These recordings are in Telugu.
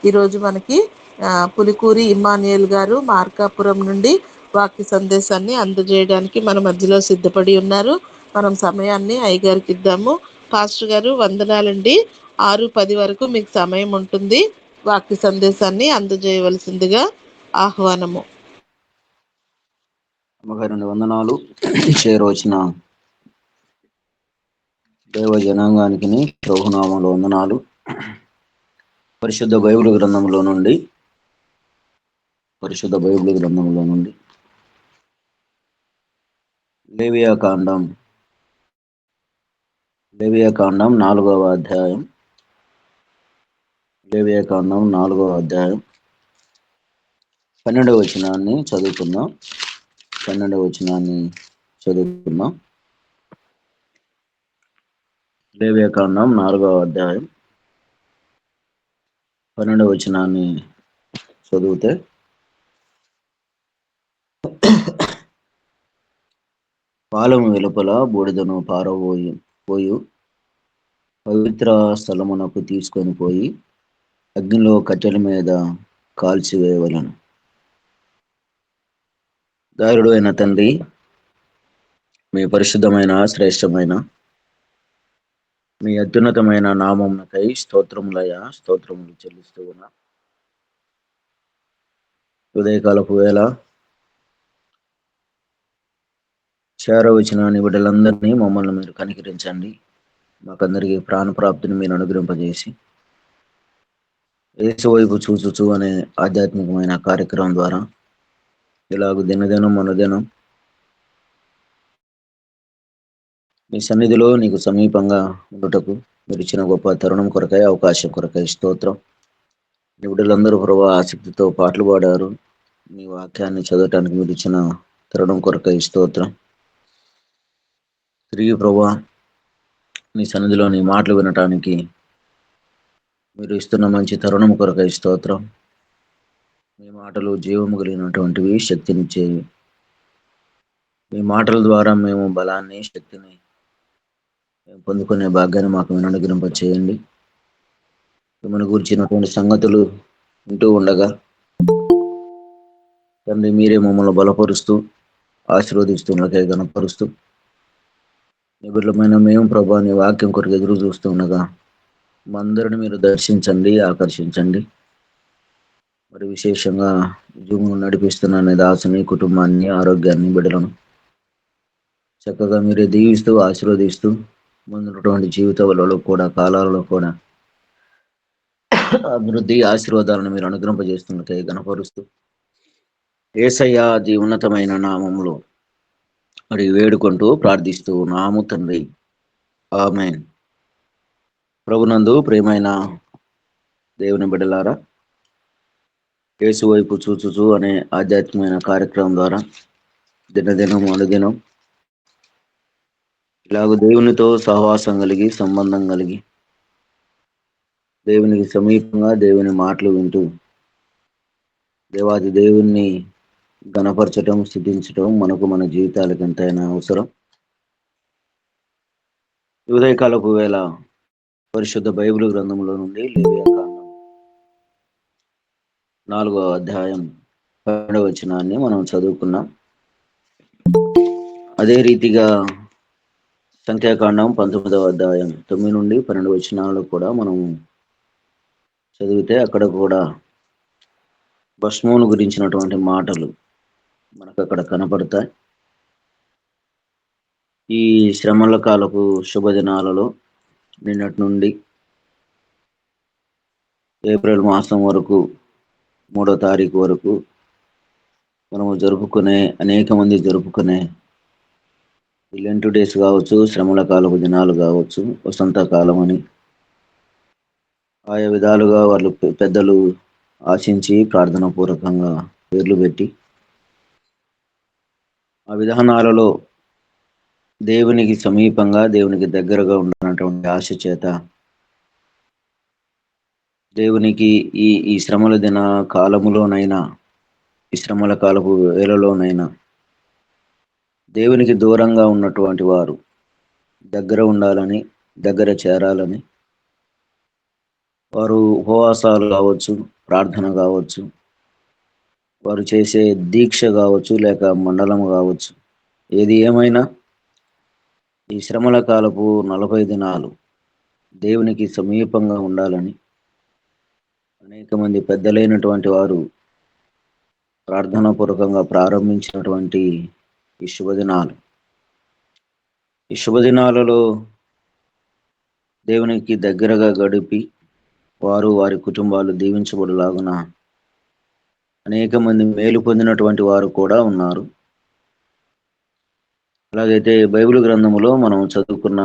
ఈరోజు మనకి పులికూరి ఇమ్మానియల్ గారు మార్కాపురం నుండి వాక్య సందేశాన్ని అందజేయడానికి మన మధ్యలో సిద్ధపడి ఉన్నారు. మనం సమయాన్ని అయ్యగారికి ఇద్దాము. పాస్టర్ గారు వందనాలండి. 6:10 వరకు మీకు సమయం ఉంటుంది. వాక్య సందేశాన్ని అందజేయవలసిందిగా ఆహ్వానము. అమ్మగారి వందనాలు. చేరవచ్చిన దైవ జనాంగానికి ప్రభునామంలో వందనాలు. పరిశుద్ధ బైబిల్ గ్రంథంలో నుండి లేవియాకాండం 4వ అధ్యాయం 12వ వచనాన్ని చదువుకుందాం. లేవియాకాండం 4వ అధ్యాయం 12వ వచనాన్ని చదివితే, పాలెము వెలుపల బూడిదను పోయి పవిత్ర స్థలమునకు తీసుకొని పోయి అగ్నిలో కట్టెల మీద కాల్చివేయవలను. దారుడు అయిన తండ్రి, మీ పరిశుద్ధమైన శ్రేష్టమైన మీ అత్యున్నతమైన నామమునకై స్తోత్రములయ్యా, స్తోత్రములు చెల్లిస్తూ ఉన్నా. ఉదయకాలపు వేళ చేరవచ్చిన నీ బిడ్డలందరినీ మమ్మల్ని మీరు కనికరించండి. మాకందరికీ ప్రాణప్రాప్తిని మీరు అనుగ్రహింపజేసి యేసు వైపు చూచుచు అనే ఆధ్యాత్మికమైన కార్యక్రమం ద్వారా ఇలాగ దినదినం అనుదినం మీ సన్నిధిలో నీకు సమీపంగా ఉండుటకు మీరు ఇచ్చిన గొప్ప తరుణం కొరకై, అవకాశం కొరకై స్తోత్రం. నీ బిడ్డలందరూ ప్రభు ఆసక్తితో పాటలు పాడారు. మీ వాక్యాన్ని చదవటానికి మీరు ఇచ్చిన తరుణం కొరకై స్తోత్రం. తిరిగి ప్రభు నీ సన్నిధిలో నీ మాటలు వినటానికి మీరు ఇస్తున్న మంచి తరుణం కొరకై స్తోత్రం. మీ మాటలు జీవము కలిగినటువంటివి, శక్తినిచ్చేవి. మీ మాటల ద్వారా మేము బలాన్ని, శక్తిని పొందుకునే భాగ్యాన్ని మాకు అనుగ్రహింప చేయండి. మిమ్మల్ని గురించినటువంటి సంగతులు వింటూ ఉండగా తండ్రి, మీరే మమ్మల్ని బలపరుస్తూ ఆశీర్వదిస్తున్నకే గణపరుస్తూ నిబిడమైన మేము ప్రభా నీ వాక్యం కొరకు ఎదురు చూస్తూ ఉండగా మా అందరిని మీరు దర్శించండి, ఆకర్షించండి. మరి విశేషంగా జూమును నడిపిస్తున్న నీ దాసుని కుటుంబాన్ని, ఆరోగ్యాన్ని, బిడ్డలను చక్కగా మీరే దీవిస్తూ ఆశీర్వదిస్తూ ముందున్నటువంటి జీవితాలలో కూడా, కాలాలలో కూడా అభివృద్ధి, ఆశీర్వాదాలను మీరు అనుగ్రహింపజేస్తున్నకే గణపరుస్తూ యేసయ్య అతి ఉన్నతమైన నామములో మరి వేడుకుంటూ ప్రార్థిస్తూ నాము తండ్రి, ఆమేన్. ప్రభునందు ప్రియమైన దేవుని బిడ్డలారా, యేసు వైపు చూచుచు అనే ఆధ్యాత్మికమైన కార్యక్రమం ద్వారా దినదినం అనుదినం ఇలాగ దేవునితో సహవాసం కలిగి, సంబంధం కలిగి, దేవునికి సమీపంగా దేవుని మాటలు వింటూ దేవాది దేవుణ్ణి గణపరచటం, స్తుతించటం మనకు మన జీవితాలకు ఎంతైనా అవసరం. ఉదయకాలపు వేళ పరిశుద్ధ బైబిల్ గ్రంథంలో నుండి లేవియాకాండం 4వ అధ్యాయం 12వ వచనాన్ని మనం చదువుకున్నాం. అదే రీతిగా సంఖ్యాకాండం 19వ అధ్యాయం 9 నుండి 12 వచనాలు కూడా మనం చదివితే అక్కడ కూడా భస్మమును గురించినటువంటి మాటలు మనకు అక్కడ కనపడతాయి. ఈ శ్రమల కాలపు శుభదినాలలో నిన్నటి నుండి ఏప్రిల్ మాసం వరకు 3వ తారీఖు వరకు మనము అనేక మంది జరుపుకునే ఈ లెంట్ డేస్ కావచ్చు, శ్రమల కాలపు దినాలు కావచ్చు, వసంతకాలం అని ఆయా విధాలుగా వాళ్ళు పెద్దలు ఆశించి ప్రార్థన పూర్వకంగా పేర్లు పెట్టి ఆ విధానాలలో దేవునికి సమీపంగా, దేవునికి దగ్గరగా ఉన్నటువంటి ఆశ చేత దేవునికి ఈ శ్రమల దిన కాలములోనైనా, ఈ శ్రమల కాలపు వేళలోనైనా దేవునికి దూరంగా ఉన్నటువంటి వారు దగ్గర ఉండాలని, దగ్గర చేరాలని వారు ఉపవాసాలు కావచ్చు, ప్రార్థన కావచ్చు, వారు చేసే దీక్ష కావచ్చు, లేక మండలం కావచ్చు, ఏది ఏమైనా ఈ శ్రమల కాలపు 40 దినాలు దేవునికి సమీపంగా ఉండాలని అనేక మంది పెద్దలైనటువంటి వారు ప్రార్థనాపూర్వకంగా ప్రారంభించినటువంటి ఈ శుభదినాలు. ఈ శుభదినాలలో దేవునికి దగ్గరగా గడిపి వారు వారి కుటుంబాలు దీవించబడులాగున అనేక మంది మేలు పొందినటువంటి వారు కూడా ఉన్నారు. అలాగైతే బైబిల్ గ్రంథములో మనం చదువుకున్న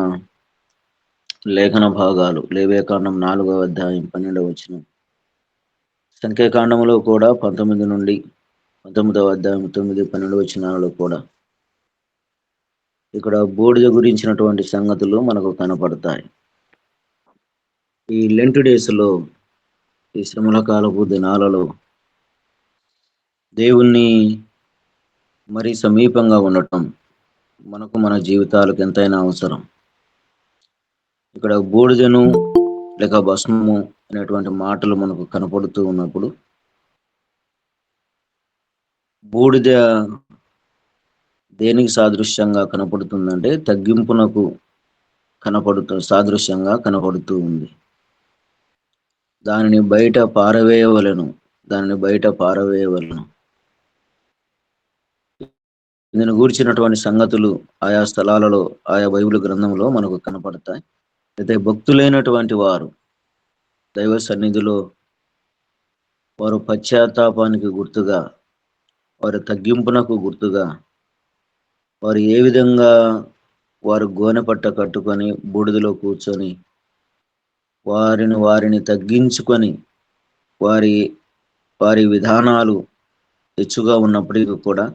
లేఖన భాగాలు, లేవ్యకాండం 4వ అధ్యాయం 12వ వచనం, సంఖ్యాకాండంలో కూడా 19 నుండి 19వ అధ్యాయం 9, 12 వచనాలలో కూడా ఇక్కడ బూడిద గురించినటువంటి సంగతులు మనకు కనపడతాయి. ఈ లెంట్ డేస్లో, ఈ శ్రమల కాలపు దినాలలో దేవుణ్ణి మరి సమీపంగా ఉండటం మనకు మన జీవితాలకు ఎంతైనా అవసరం. ఇక్కడ బూడిదను లేక భస్మము అనేటువంటి మాటలు మనకు కనపడుతూ ఉన్నప్పుడు, బూడిద దేనికి సాదృశ్యంగా కనపడుతుందంటే తగ్గింపునకు సాదృశ్యంగా కనపడుతూ ఉంది. దానిని బయట పారవేయవలను. దీని గూర్చినటువంటి సంగతులు ఆయా స్థలాలలో, ఆయా బైబిల్ గ్రంథంలో మనకు కనపడతాయి. అయితే భక్తులైనటువంటి వారు దైవ సన్నిధిలో వారు పశ్చాత్తాపానికి గుర్తుగా, వారి తగ్గింపునకు గుర్తుగా, వారు ఏ విధంగా వారు గోనె పట్ట కట్టుకొని బూడిదలో కూర్చొని వారిని తగ్గించుకొని వారి విధానాలు హెచ్చుగా ఉన్నప్పటికీ కూడా,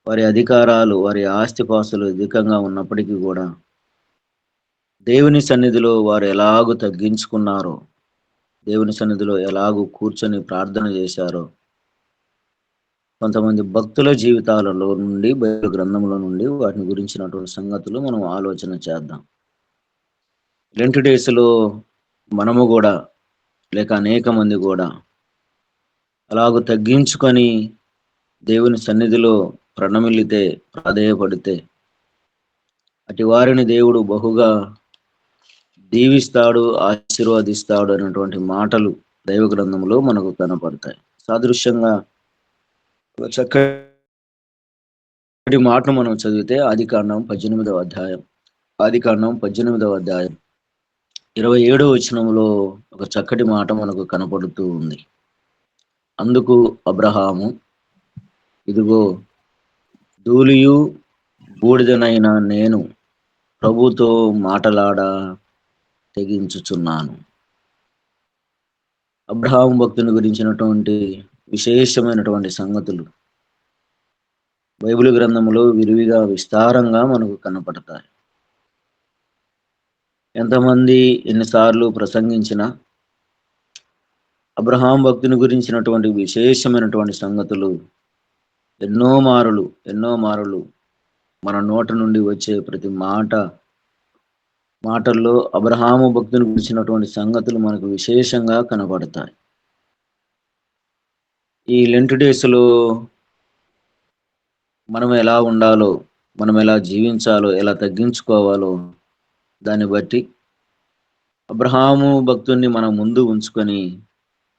వారి అధికారాలు, వారి ఆస్తిపాస్తులు అధికంగా ఉన్నప్పటికీ కూడా దేవుని సన్నిధిలో వారు ఎలాగూ తగ్గించుకున్నారో, దేవుని సన్నిధిలో ఎలాగూ కూర్చొని ప్రార్థన చేశారో కొంతమంది భక్తుల జీవితాలలో నుండి, బైబిల్ గ్రంథంలో నుండి వాటిని గురించినటువంటి సంగతులు మనం ఆలోచన చేద్దాం. లెంట్ డేస్లో మనము కూడా, లేక అనేక మంది కూడా అలాగూ తగ్గించుకొని దేవుని సన్నిధిలో ప్రణమిల్లితే, ప్రాధేయపడితే అటు వారిని దేవుడు బహుగా దీవిస్తాడు, ఆశీర్వదిస్తాడు అనేటువంటి మాటలు దైవ గ్రంథంలో మనకు కనపడతాయి. సాదృశ్యంగా ఒక చక్కటి మాటను మనం చదివితే ఆదికాండం 18వ అధ్యాయం 27వ వచనంలో ఒక చక్కటి మాట మనకు కనపడుతూ ఉంది. అందుకు అబ్రహాము, ఇదిగో ధూళియు బూడిదనైన నేను ప్రభుతో మాటలాడ తెగించుచున్నాను. అబ్రహాము భక్తుని గురించినటువంటి విశేషమైనటువంటి సంగతులు బైబిల్ గ్రంథంలో విరివిగా, విస్తారంగా మనకు కనపడతాయి. ఎంతమంది ఎన్నిసార్లు ప్రసంగించినా అబ్రహాం భక్తుని గురించినటువంటి విశేషమైనటువంటి సంగతులు ఎన్నో మారులు మన నోట నుండి వచ్చే ప్రతి మాటల్లో అబ్రహాము భక్తుని గురించినటువంటి సంగతులు మనకు విశేషంగా కనపడతాయి. ఈ లెంట్ డేస్లో మనం ఎలా ఉండాలో, మనం ఎలా జీవించాలో, ఎలా తగ్గించుకోవాలో దాన్ని బట్టి అబ్రహాము భక్తుణ్ణి మనం ముందు ఉంచుకొని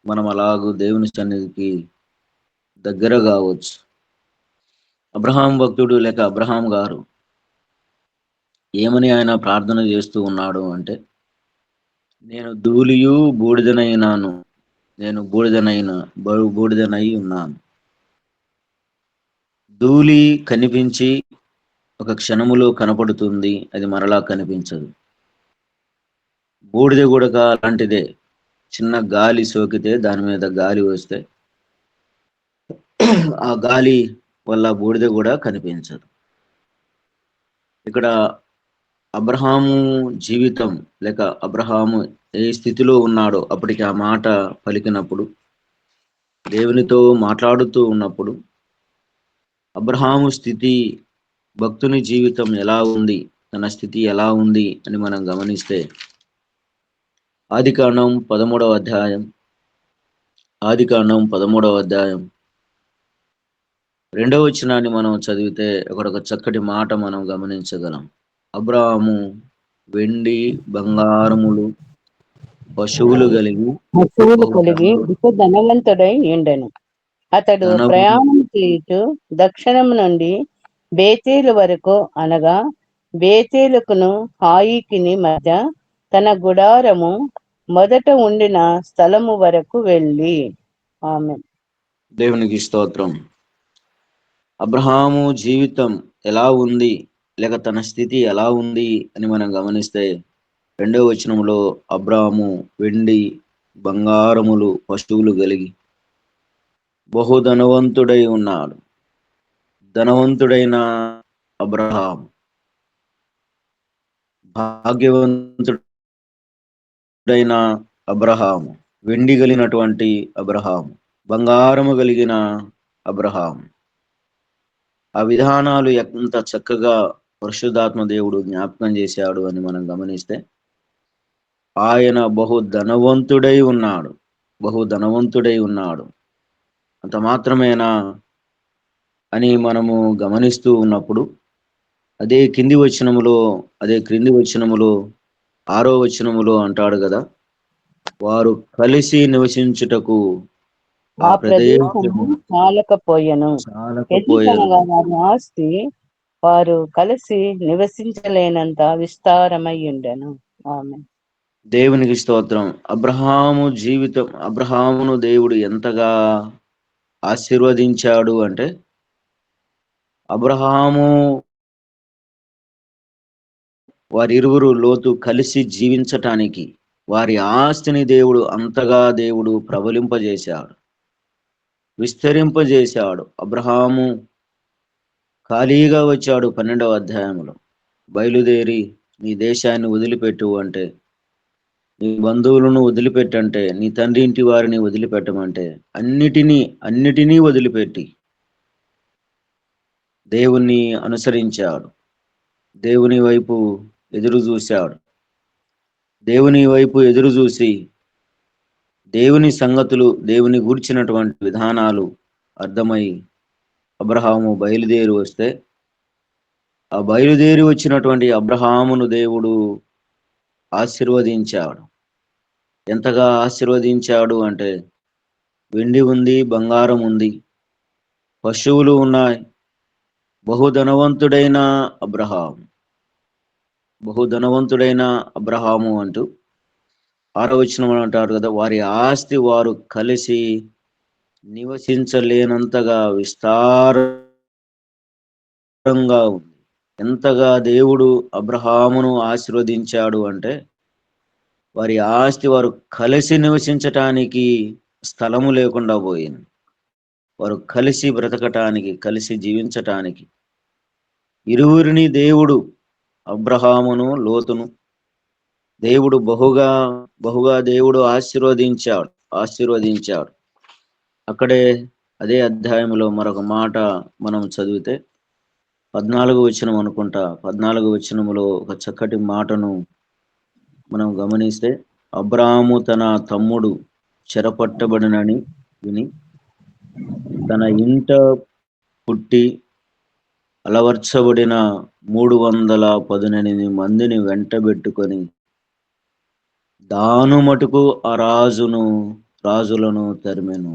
మనం అలాగూ దేవుని సన్నిధికి దగ్గర కావచ్చు. అబ్రహాం భక్తుడు లేక అబ్రహాం గారు ఏమని ఆయన ప్రార్థన చేస్తూ ఉన్నాడు అంటే, నేను ధూళియు బూడిదనైనాను, నేను బూడిదనై ఉన్నాను. ధూళి కనిపించి ఒక క్షణములో కనపడుతుంది, అది మరలా కనిపించదు. బూడిద కూడా అలాంటిదే. చిన్న గాలి సోకితే, దాని మీద గాలి వస్తే ఆ గాలి వల్ల బూడిద కూడా కనిపించదు. ఇక్కడ అబ్రహాము జీవితం, లేక అబ్రహాము ఏ స్థితిలో ఉన్నాడో అప్పటికి ఆ మాట పలికినప్పుడు, దేవునితో మాట్లాడుతూ ఉన్నప్పుడు అబ్రహాము స్థితి, భక్తుని జీవితం ఎలా ఉంది, తన స్థితి ఎలా ఉంది అని మనం గమనిస్తే ఆదికాండం 13వ అధ్యాయం ఆదికాండం 13వ అధ్యాయం 2వ వచనాన్ని మనం చదివితే అక్కడ ఒక చక్కటి మాట మనం గమనించగలం. అబ్రాహాము వెండి బంగారములు పశువులు కలిగి వస్తువులు బహు కలిగి ధనవంతుడై ఉండెను. అతడు ధనవంతుడు. ప్రయాణం చేయుచు దక్షిణం నుండి బేతేలు వరకు, అనగా బేతేలుకును హాయికిని మధ్య తన గుడారము మొదట ఉండిన స్థలము వరకు వెళ్ళి. ఆమె దేవునికి స్తోత్రం. అబ్రహాము జీవితం ఎలా ఉంది, లేక తన స్థితి ఎలా ఉంది అని మనం గమనిస్తే 2వ వచనంలో అబ్రాహాము వెండి బంగారములు పశువులు కలిగి బహుధనవంతుడై ఉన్నాడు. ధనవంతుడైన అబ్రహాం, భాగ్యవంతుడైన అబ్రహాము, వెండి కలిగినటువంటి అబ్రహాము, బంగారము కలిగిన అబ్రహాం. ఆ విధానాలు ఎంత చక్కగా పరిశుద్ధాత్మ దేవుడు జ్ఞాపకం చేశాడు అని మనం గమనిస్తే, ఆయన బహుధనవంతుడై ఉన్నాడు. అంత మాత్రమేనా అని మనము గమనిస్తూ ఉన్నప్పుడు అదే క్రింది వచనములో 6వ వచనములో అంటాడు కదా, వారు కలిసి నివసించుటకు ఆ ప్రదేశము చాలకపోయెను. ఎందుకనగా వారి ఆస్తి వారు కలిసి నివసించలేనంత విస్తారమై ఉండెను. ఆమె దేవునికి స్తోత్రం. అబ్రహామును దేవుడు ఎంతగా ఆశీర్వదించాడు అంటే, అబ్రహాము వారిరువురు లోతు కలిసి జీవించటానికి వారి ఆస్తిని దేవుడు ప్రబలింపజేశాడు, విస్తరింపజేశాడు. అబ్రహాము ఖాళీగా వచ్చాడు 12వ అధ్యాయంలో. బయలుదేరి నీ దేశాన్ని వదిలిపెట్టు అంటే, నీ బంధువులను వదిలిపెట్టంటే, నీ తండ్రి ఇంటి వారిని వదిలిపెట్టమంటే అన్నిటినీ వదిలిపెట్టి దేవుణ్ణి అనుసరించాడు. దేవుని వైపు ఎదురు చూసి దేవుని సంగతులు, దేవుని గూర్చినటువంటి విధానాలు అర్థమై అబ్రహాము బయలుదేరి వస్తే, ఆ బయలుదేరి వచ్చినటువంటి అబ్రహామును దేవుడు ఆశీర్వదించాడు. ఎంతగా ఆశీర్వదించాడు అంటే, వెండి ఉంది, బంగారం ఉంది, పశువులు ఉన్నాయి. బహుధనవంతుడైన అబ్రహాము అంటూ 6వ వచనంలో అంటారు కదా, వారి ఆస్తి వారు కలిసి నివసించలేనంతగా విస్తారంగా ఉంది. ఎంతగా దేవుడు అబ్రహామును ఆశీర్వదించాడు అంటే, వారి ఆస్తి వారు కలిసి నివసించటానికి స్థలము లేకుండా పోయింది. వారు కలిసి బ్రతకటానికి, కలిసి జీవించటానికి ఇరువురిని దేవుడు, అబ్రహామును లోతును దేవుడు బహుగా దేవుడు ఆశీర్వదించాడు. అక్కడే అదే అధ్యాయంలో మరొక మాట మనం చదివితే 14వ వచనం అనుకుంటా, 14వ వచనములో ఒక చక్కటి మాటను మనం గమనిస్తే, అబ్రాహాము తన తమ్ముడు చెరపట్టబడినని విని తన ఇంట పుట్టి అలవర్చబడిన 318 మందిని వెంటబెట్టుకొని దాను మటుకు ఆ రాజులను తరిమెను.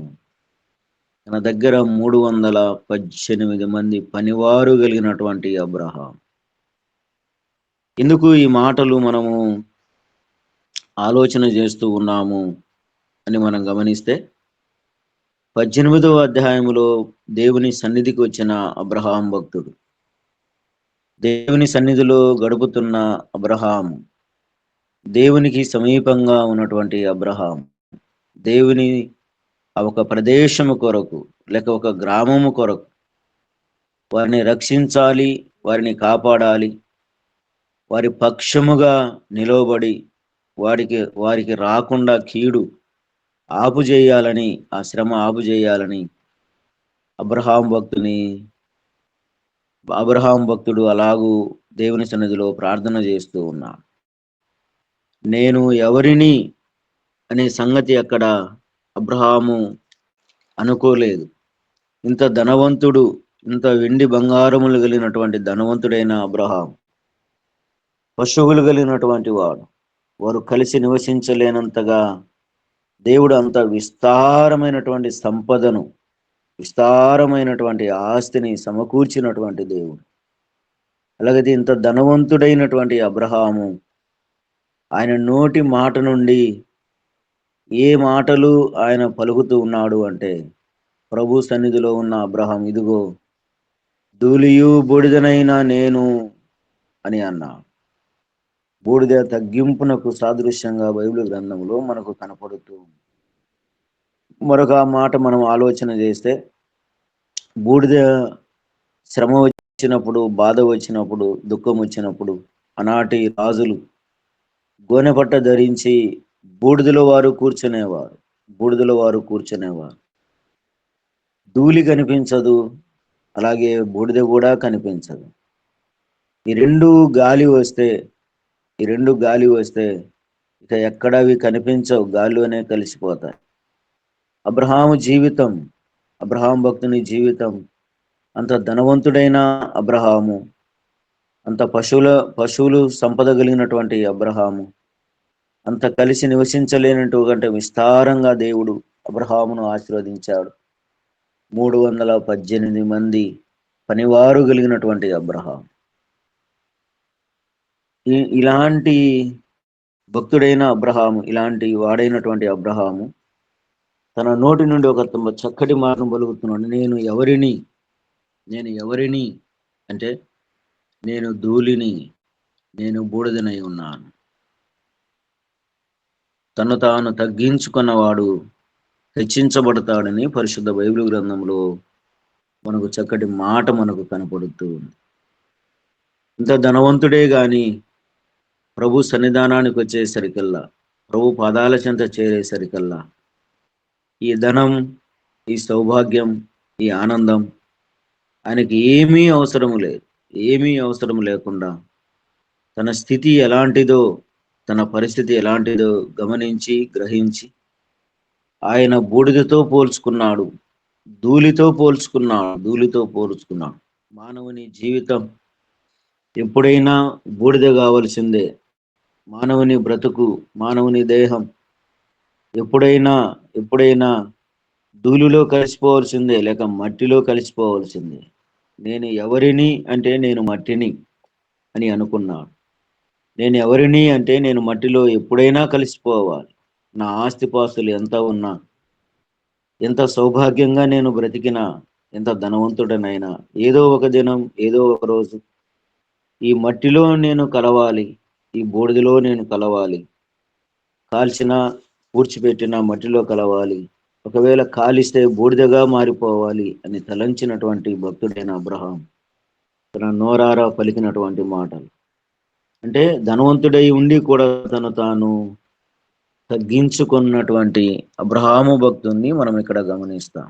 తన దగ్గర 318 మంది పనివారు కలిగినటువంటి అబ్రహాం. ఎందుకు ఈ మాటలు మనము ఆలోచన చేస్తూ ఉన్నాము అని మనం గమనిస్తే, 18వ అధ్యాయములో దేవుని సన్నిధికి వచ్చిన అబ్రహాం భక్తుడు, దేవుని సన్నిధిలో గడుపుతున్న అబ్రహాం, దేవునికి సమీపంగా ఉన్నటువంటి అబ్రహాం, దేవుని ఒక ప్రదేశము కొరకు లేక ఒక గ్రామము కొరకు వారిని రక్షించాలి, వారిని కాపాడాలి, వారి పక్షముగా నిలవబడి వారికి రాకుండా కీడు ఆపుజేయాలని, ఆ శ్రమ ఆపుజేయాలని అబ్రహాం భక్తుడు అలాగూ దేవుని సన్నిధిలో ప్రార్థన చేస్తూ ఉన్నాడు. నేను ఎవరిని అనే సంగతి అక్కడ అబ్రహాము అనుకోలేదు. ఇంత ధనవంతుడు, ఇంత వెండి బంగారములు కలిగినటువంటి ధనవంతుడైన అబ్రహాం, పశువులు కలిగినటువంటి వారు కలిసి నివసించలేనంతగా దేవుడు అంత విస్తారమైనటువంటి సంపదను, విస్తారమైనటువంటి ఆస్తిని సమకూర్చినటువంటి దేవుడు. అలాగే ఇంత ధనవంతుడైనటువంటి అబ్రహాము, ఆయన నోటి మాట నుండి ఏ మాటలు ఆయన పలుకుతూ ఉన్నాడు అంటే, ప్రభు సన్నిధిలో ఉన్న అబ్రహాం, ఇదిగో ధూళియు బూడిదనైనా నేను అని అన్నాడు. బూడిద తగ్గింపునకు సాదృశ్యంగా బైబిల్ గ్రంథంలో మనకు కనపడుతూ. మరొక మాట మనం ఆలోచన చేస్తే, బూడిద శ్రమ వచ్చినప్పుడు, బాధ వచ్చినప్పుడు, దుఃఖం వచ్చినప్పుడు ఆనాటి రాజులు గోనెపట్ట ధరించి బూడిదలో వారు కూర్చునేవారు. ధూళి కనిపించదు, అలాగే బూడిద కూడా కనిపించదు. ఈ రెండు గాలి వస్తే ఇక ఎక్కడ అవి కనిపించవు, గాలిలోనే కలిసిపోతాయి. అబ్రహాం భక్తుని జీవితం, అంత ధనవంతుడైన అబ్రహాము, అంత పశువులు సంపద కలిగినటువంటి అబ్రహాము, అంత కలిసి నివసించలేనటువంటి విస్తారంగా దేవుడు అబ్రహామును ఆశీర్వదించాడు. 318 మంది పనివారు కలిగినటువంటి అబ్రహాం. ఇలాంటి భక్తుడైన అబ్రహాము, ఇలాంటి వాడైనటువంటి అబ్రహాము తన నోటి నుండి ఒక చక్కటి మాటను పలుకుతున్నాడు. నేను ఎవరిని అంటే, నేను ధూళిని, నేను బూడిదనై ఉన్నాను. తను తాను తగ్గించుకున్నవాడు హెచ్చించబడతాడని పరిశుద్ధ బైబిల్ గ్రంథంలో మనకు చక్కటి మాట మనకు కనపడుతూ ఉంది. ఇంత ధనవంతుడే గాని ప్రభు సన్నిధానానికి వచ్చేసరికల్లా, ప్రభు పాదాల చెంత చేరేసరికల్లా ఈ ధనం, ఈ సౌభాగ్యం, ఈ ఆనందం ఆయనకి ఏమీ అవసరం లేకుండా తన స్థితి ఎలాంటిదో, తన పరిస్థితి ఎలాంటిదో గమనించి గ్రహించి ఆయన బూడిదతో పోల్చుకున్నాడు, ధూళితో పోల్చుకున్నాడు. మానవుని జీవితం ఎప్పుడైనా బూడిద కావలసిందే. మానవుని బ్రతుకు, మానవుని దేహం ఎప్పుడైనా ధూళిలో కలిసిపోవలసిందే, లేక మట్టిలో కలిసిపోవలసిందే. నేను ఎవరిని అంటే, నేను మట్టిని అని అనుకున్నాడు. నేను ఎవరిని అంటే, నేను మట్టిలో ఎప్పుడైనా కలిసిపోవాలి. నా ఆస్తిపాస్తులు ఎంత ఉన్నా, ఎంత సౌభాగ్యంగా నేను బ్రతికినా, ఎంత ధనవంతుడనైనా, ఏదో ఒక దినం, ఏదో ఒక రోజు ఈ మట్టిలో నేను కలవాలి, ఈ బూడిదలో నేను కలవాలి. కాల్చిన, పూడ్చిపెట్టిన మట్టిలో కలవాలి, ఒకవేళ కాలిస్తే బూడిదగా మారిపోవాలి అని తలంచినటువంటి భక్తుడైన అబ్రహాం తన నోరారా పలికినటువంటి మాటలు. అంటే ధనవంతుడై ఉండి కూడా తను తాను తగ్గించుకున్నటువంటి అబ్రహాము భక్తుని మనం ఇక్కడ గమనిస్తాం.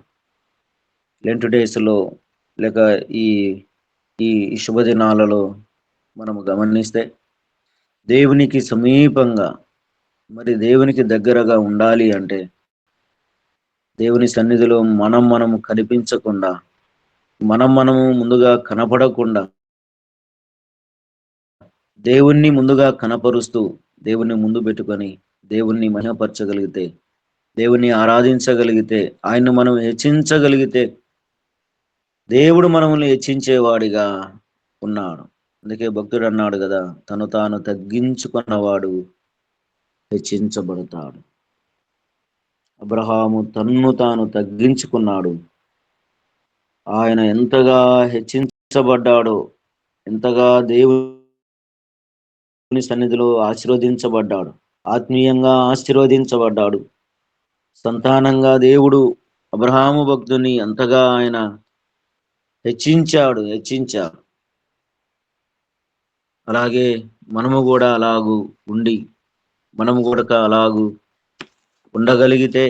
లెంట్ డేస్లో లేక ఈ శుభదినాలలో మనము గమనిస్తే, దేవునికి సమీపంగా, మరి దేవునికి దగ్గరగా ఉండాలి అంటే, దేవుని సన్నిధిలో మనము కనిపించకుండా, మనము ముందుగా కనపడకుండా, దేవుణ్ణి ముందుగా కనపరుస్తూ, దేవుణ్ణి ముందు పెట్టుకొని దేవుణ్ణి మహిమపరచగలిగితే, దేవుణ్ణి ఆరాధించగలిగితే, ఆయన్ను మనం హెచ్చించగలిగితే, దేవుడు మనల్ని హెచ్చించేవాడిగా ఉన్నాడు. అందుకే భక్తుడు అన్నాడు కదా, తను తాను తగ్గించుకున్నవాడు హెచ్చించబడతాడు. అబ్రహాము తన్ను తాను తగ్గించుకున్నాడు. ఆయన ఎంతగా హెచ్చించబడ్డాడో, ఎంతగా దేవుని సన్నిధిలో ఆశీర్వదించబడ్డాడు, ఆత్మీయంగా ఆశీర్వదించబడ్డాడు. సంతానంగా దేవుడు అబ్రహాము భక్తుని అంతగా ఆయన హెచ్చించాడు. అలాగే మనము కూడా అలాగూ ఉండగలిగితే,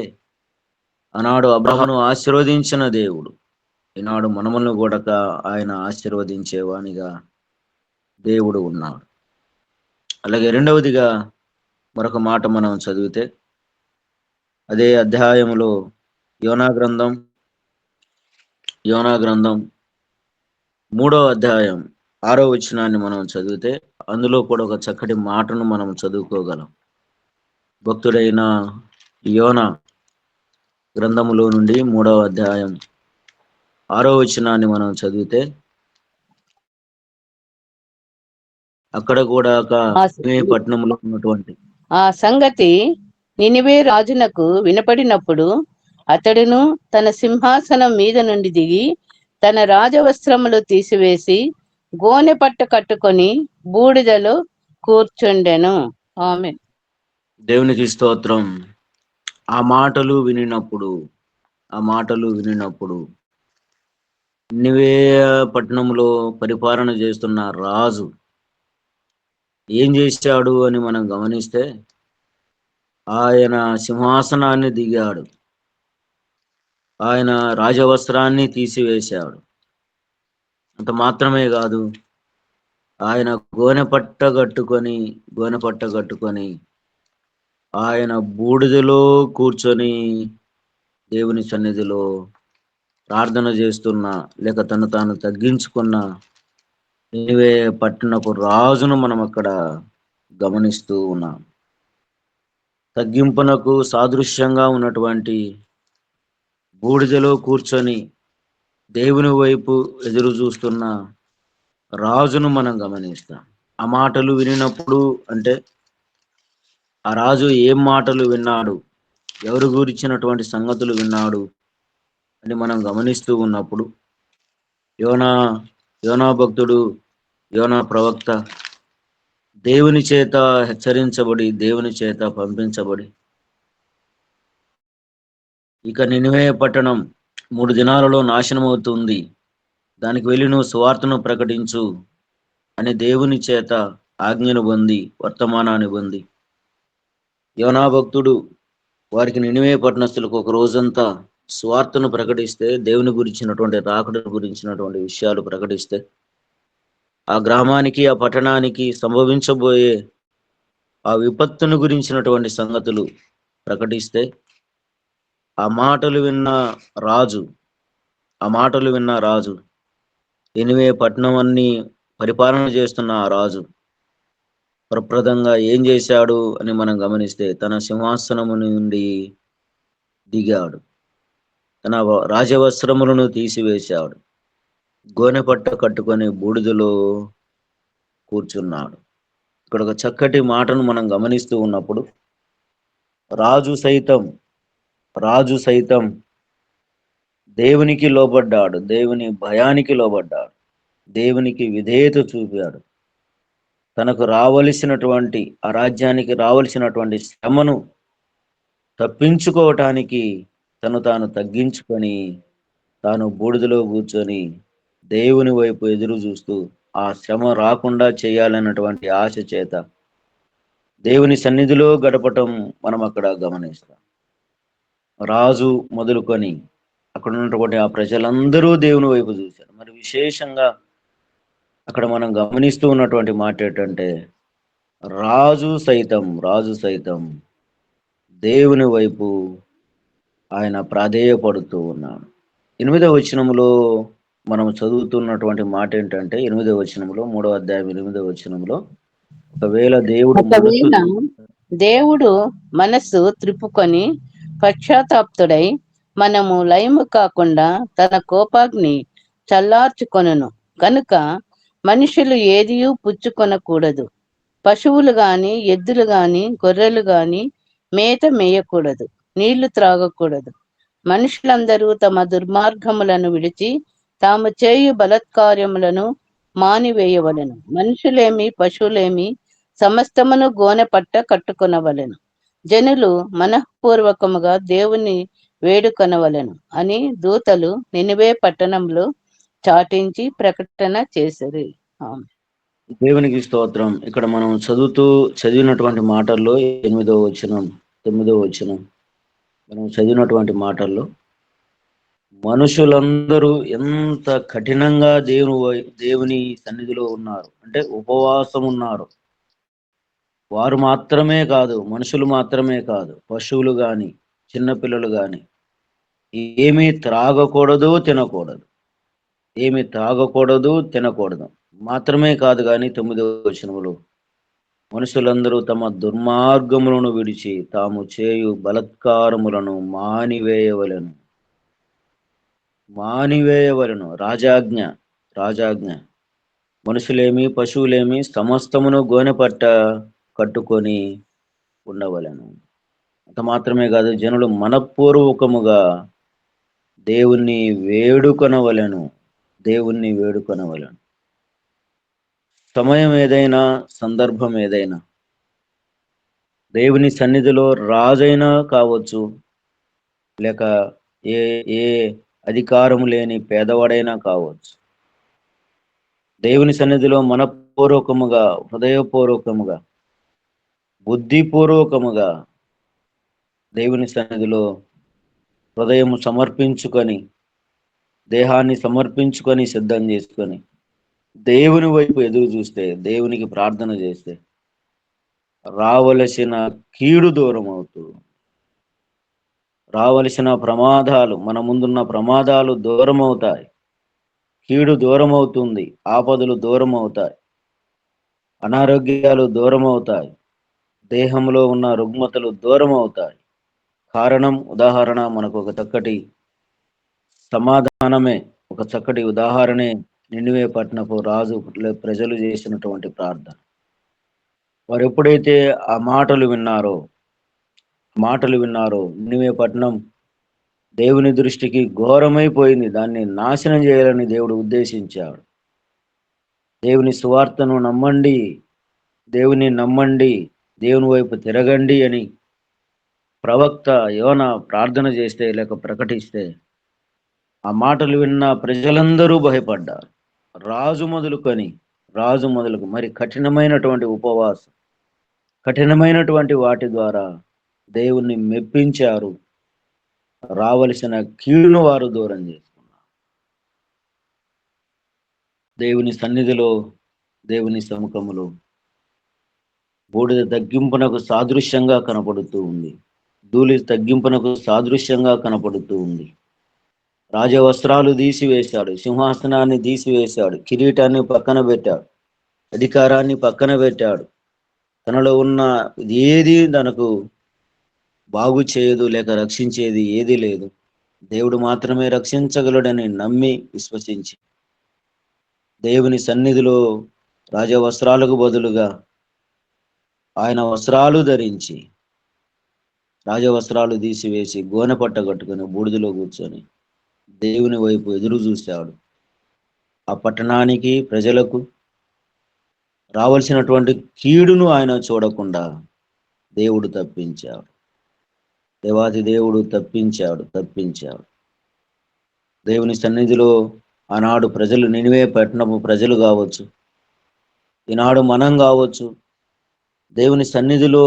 ఆనాడు అబ్రహామును ఆశీర్వదించిన దేవుడు ఈనాడు మనములను కూడా ఆయన ఆశీర్వదించేవానిగా దేవుడు ఉన్నాడు. అలాగే రెండవదిగా మరొక మాట మనం చదివితే, అదే అధ్యాయములో యోనా గ్రంథం 3వ అధ్యాయం 6వ వచనాన్ని మనం చదివితే అందులో కూడా ఒక చక్కటి మాటను మనం చదువుకోగలం. భక్తుడైన యోనా గ్రంథములో నుండి 3వ అధ్యాయం 6వ వచనాన్ని మనం చదివితే అక్కడ కూడా ఒక పట్టణంలో ఉన్నటువంటి ఆ సంగతి నినివే రాజునకు వినపడినప్పుడు అతడును తన సింహాసనం మీద నుండి దిగి తన రాజవస్త్రములు తీసివేసి గోనె పట్ట కట్టుకొని బూడిదలో కూర్చుండెను. ఆమె దేవునికి స్తోత్రం. ఆ మాటలు వినినప్పుడు నినివే పట్టణంలో పరిపాలన చేస్తున్న రాజు ఏం చేశాడు అని మనం గమనిస్తే ఆయన సింహాసనాన్ని దిగాడు, ఆయన రాజవస్త్రాన్ని తీసివేశాడు. అంత మాత్రమే కాదు, ఆయన గోనె పట్ట కట్టుకొని ఆయన బూడిదలో కూర్చొని దేవుని సన్నిధిలో ప్రార్థన చేస్తున్న, లేక తను తాను తగ్గించుకున్న నినివే పట్టణపు రాజును మనం అక్కడ గమనిస్తూ ఉన్నాం. తగ్గింపునకు సాదృశ్యంగా ఉన్నటువంటి బూడిదలో కూర్చొని దేవుని వైపు ఎదురు చూస్తున్న రాజును మనం గమనిస్తాం. ఆ మాటలు వినినప్పుడు అంటే ఆ రాజు ఏం మాటలు విన్నాడు, ఎవరు గురించినటువంటి సంగతులు విన్నాడు అని మనం గమనిస్తూ ఉన్నప్పుడు యోనా భక్తుడు, యోనా ప్రవక్త దేవుని చేత హెచ్చరించబడి, దేవుని చేత పంపించబడి ఇక నినివే పట్టణం 3 దినాలలో నాశనం అవుతుంది, దానికి వెళ్ళి నువ్వు సువార్తను ప్రకటించు అని దేవుని చేత ఆజ్ఞను పొంది, వర్తమానాన్ని పొంది యోనా భక్తుడు వారికి నినివే పట్టణస్థులకు ఒక రోజంతా సువార్తను ప్రకటిస్తే, దేవుని గురించినటువంటి రాకడను గురించినటువంటి విషయాలు ప్రకటిస్తే, ఆ గ్రామానికి, ఆ పట్టణానికి సంభవించబోయే ఆ విపత్తును గురించినటువంటి సంగతులు ప్రకటిస్తే, ఆ మాటలు విన్న రాజు నినివే పట్టణం అన్ని పరిపాలన చేస్తున్న ఆ రాజు ప్రప్రదంగా ఏం చేశాడు అని మనం గమనిస్తే, తన సింహాసనము నుండి దిగాడు, తన రాజవస్త్రములను తీసివేశాడు, గోనె పట్ట కట్టుకొని బూడిదలో కూర్చున్నాడు. ఇక్కడ ఒక చక్కటి మాటను మనం గమనిస్తూ ఉన్నప్పుడు రాజు సైతం దేవునికి లోబడ్డాడు, దేవుని భయానికి లోబడ్డాడు, దేవునికి విధేయత చూపాడు. తనకు రావలసినటువంటి, ఆ రాజ్యానికి రావలసినటువంటి శ్రమను తప్పించుకోవటానికి తను తాను తగ్గించుకొని తాను బూడిదలో కూర్చొని దేవుని వైపు ఎదురు చూస్తూ ఆ శ్రమ రాకుండా చేయాలన్నటువంటి ఆశ చేత దేవుని సన్నిధిలో గడపటం మనం అక్కడ గమనిస్తాం. రాజు మొదలుకొని అక్కడ ఉన్నటువంటి ఆ ప్రజలందరూ దేవుని వైపు చూశారు. మరి విశేషంగా అక్కడ మనం గమనిస్తూ ఉన్నటువంటి మాట ఏంటంటే, రాజు సైతం దేవుని వైపు ఆయన ప్రాధేయపడుతూ ఉన్నాడు. 8వ వచనంలో మనం చదువుతున్నటువంటి మాట ఏంటంటే, 8వ వచనంలో 3వ అధ్యాయం 8వ వచనంలో, ఒకవేళ దేవుడు మనస్సు త్రిప్పుకొని పశ్చాత్తాప్తుడై మనము లయము కాకుండా తన కోపాగ్ని చల్లార్చుకొనును కనుక మనుషులు ఏదియూ పుచ్చుకొనకూడదు, పశువులు గాని, ఎద్దులు గాని, గొర్రెలు గాని మేత మేయకూడదు, నీళ్లు త్రాగకూడదు. మనుషులందరూ తమ దుర్మార్గములను విడిచి తాము చేయు బలత్కార్యములను మానివేయవలెను. మనుషులేమి పశువులేమి సమస్తమును గోనె పట్ట కట్టుకొనవలెను. జనులు మనఃపూర్వకముగా దేవుని వేడుకొనవలెను అని దూతలు నినివే పట్టణంలో చాటించి ప్రకటన చేసిరి. దేవునికి స్తోత్రం. ఇక్కడ మనం చదివినటువంటి మాటల్లో 8వ వచనం 9వ వచనం మనం చదివినటువంటి మాటల్లో మనుషులందరూ ఎంత కఠినంగా దేవుని సన్నిధిలో ఉన్నారు అంటే ఉపవాసం ఉన్నారు. వారు మాత్రమే కాదు, మనుషులు మాత్రమే కాదు, పశువులు గాని, చిన్నపిల్లలు కానీ ఏమీ త్రాగకూడదు, తినకూడదు. ఏమి తాగకూడదు, తినకూడదు. మాత్రమే కాదు కానీ 9వ వచనములో మనుషులందరూ తమ దుర్మార్గములను విడిచి తాము చేయు బలత్కారములను మానివేయవలెను. రాజాజ్ఞ. రాజాజ్ఞ. మనుషులేమి పశువులేమి సమస్తమును గోనెపట్ట కట్టుకొని ఉండవలెను. అంత మాత్రమే కాదు, జనులు మనపూర్వకముగా దేవుణ్ణి వేడుకొనవలెను. సమయం ఏదైనా, సందర్భం ఏదైనా, దేవుని సన్నిధిలో రాజైనా కావచ్చు, లేక ఏ ఏ అధికారం లేని పేదవాడైనా కావచ్చు, దేవుని సన్నిధిలో మనపూర్వకముగా, హృదయపూర్వకముగా, బుద్ధిపూర్వకముగా దేవుని సన్నిధిలో హృదయం సమర్పించుకొని, దేహాన్ని సమర్పించుకొని, సిద్ధం చేసుకొని దేవుని వైపు ఎదురు చూస్తే, దేవునికి ప్రార్థన చేస్తే రావలసిన కీడు దూరం అవుతుంది. రావలసిన ప్రమాదాలు, మన ముందున్న ప్రమాదాలు దూరం అవుతాయి. కీడు దూరం అవుతుంది. ఆపదలు దూరం అవుతాయి. అనారోగ్యాలు దూరం అవుతాయి. దేహంలో ఉన్న రుగ్మతలు దూరం అవుతాయి. కారణం, ఉదాహరణ మనకు ఒక చక్కటి సమాధానమే, ఒక చక్కటి ఉదాహరణే నినివే పట్టణపు రాజు ప్రజలు చేసినటువంటి ప్రార్థన. వారు ఎప్పుడైతే ఆ మాటలు విన్నారో నినివే పట్టణం దేవుని దృష్టికి ఘోరమైపోయింది. దాన్ని నాశనం చేయాలని దేవుడు ఉద్దేశించాడు. దేవుని సువార్తను నమ్మండి, దేవుని నమ్మండి, దేవుని వైపు తిరగండి అని ప్రవక్త యోనా ప్రార్థన చేస్తే, లేక ప్రకటిస్తే, ఆ మాటలు విన్న ప్రజలందరూ భయపడ్డారు. రాజు మొదలుకు మరి కఠినమైనటువంటి ఉపవాసం, కఠినమైనటువంటి వాటి ద్వారా దేవుణ్ణి మెప్పించారు. రావలసిన కీడును వారు దూరం చేసుకున్నారు. దేవుని సన్నిధిలో, దేవుని సముఖములో బూడిద తగ్గింపునకు సాదృశ్యంగా కనపడుతూ ఉంది. ధూళి తగ్గింపునకు సాదృశ్యంగా కనపడుతూ ఉంది. రాజవస్త్రాలు తీసివేశాడు, సింహాసనాన్ని తీసివేశాడు, కిరీటాన్ని పక్కన పెట్టాడు, అధికారాన్ని పక్కన పెట్టాడు. తనలో ఉన్న ఏది తనకు బాగు చేయదు, లేక రక్షించేది ఏది లేదు. దేవుడు మాత్రమే రక్షించగలడని నమ్మి, విశ్వసించి దేవుని సన్నిధిలో రాజవస్త్రాలకు బదులుగా ఆయన వస్త్రాలు ధరించి, రాజవస్త్రాలు తీసివేసి గోనెపట్ట కట్టుకొని బూడిదలో కూర్చొని దేవుని వైపు ఎదురు చూశాడు. ఆ పట్టణానికి, ప్రజలకు రావాల్సినటువంటి కీడును ఆయన చూడకుండా దేవుడు తప్పించాడు. దేవాది దేవుడు తప్పించాడు. దేవుని సన్నిధిలో ఆనాడు ప్రజలు, నినివే పట్టణపు ప్రజలు కావచ్చు, ఈనాడు మనం కావచ్చు, దేవుని సన్నిధిలో